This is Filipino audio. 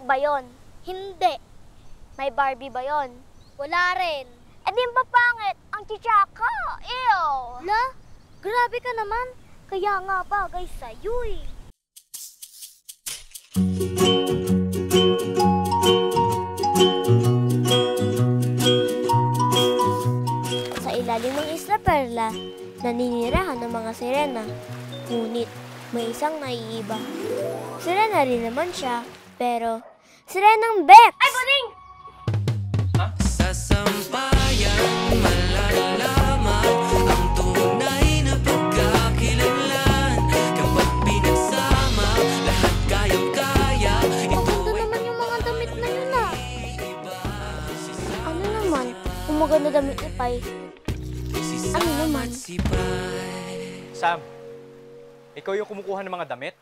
ba yon? Hindi. May Barbie ba yon? Wala rin. Eh di ba pangit? Ang chichaka! Ew! La? Grabe ka naman. Kaya nga bagay sa'yo eh. Sa ilalim ng Isla Perla, naninirahan ng mga sirena. Ngunit may isang naiiba. Sirena rin naman siya, pero sirenang Bex! Ay, Buding! Sa sampayan, malalaman ang tunay na pagkakilanlan. Kapag pinagsama, lahat kayang-kaya. Maganda naman yung mga damit na yun ah. Ano naman? Kung maganda damit ni Pai, ano naman? Sam, ikaw yung kumukuha ng mga damit?